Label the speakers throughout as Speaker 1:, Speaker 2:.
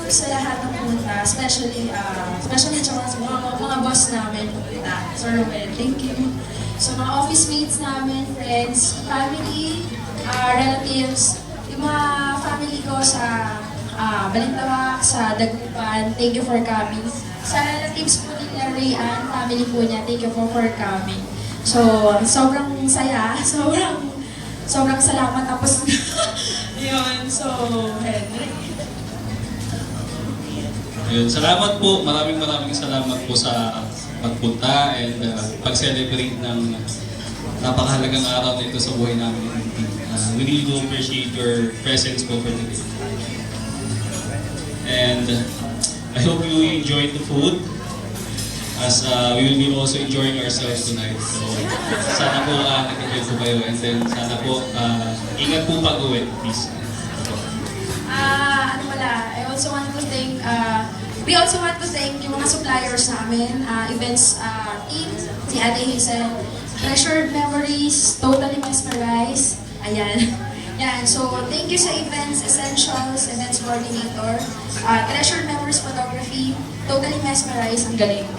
Speaker 1: po sa lahat ng pumunta, especially sa mga boss namin pumunta. Sir Romel, thank you. So mga office mates namin, friends, family, relatives, yung mga family ko sa Balintawak, sa Dagupan, thank you for coming. Sa relatives po ni Rayan, family po niya, thank you for coming. So, sobrang saya, sobrang salamat. Tapos, yun, so, Henry.
Speaker 2: Ayun, salamat po, maraming salamat po sa pagpunta and pag-celebrate ng napakahalagang araw na ito sa buhay namin. We really do appreciate your presence po for today. And I hope you enjoyed the food as we will be also enjoying ourselves tonight. So sana po nag-enjoy po kayo and then sana po ingat po pag-uwi, please.
Speaker 1: I also want to thank, we also want to thank yung mga suppliers namin, events team, si Ate Hazel, Treasured Memories, Totally Mesmerized, ayan. Yan, so thank you sa Events Essentials, Events Coordinator, Treasured Memories Photography, Totally Mesmerized, ang galing.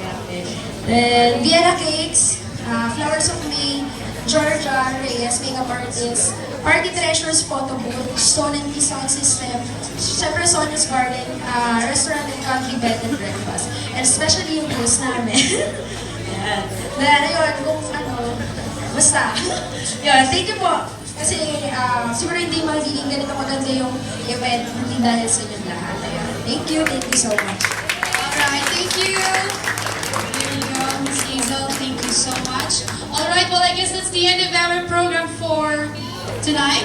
Speaker 1: Then, Vienna Cakes, Flowers of May, Georgia Reyes, Makeup Artist, Party Treasures Photo Booth, Stone and Key Sound System, syempre Sonia's Garden, Restaurant and Country Bed and Breakfast, and especially yung host namin. Yan. Then, ayun, kung basta. Yan, thank you po. Kasi siguro hindi magiging ganito maganda yung event, hindi dahil sa inyong lahat. Ayun. Thank you so much.
Speaker 3: Alright, thank you. There you go, Ms. Hazel, thank you so much. Alright, well I guess that's the end of our program for tonight.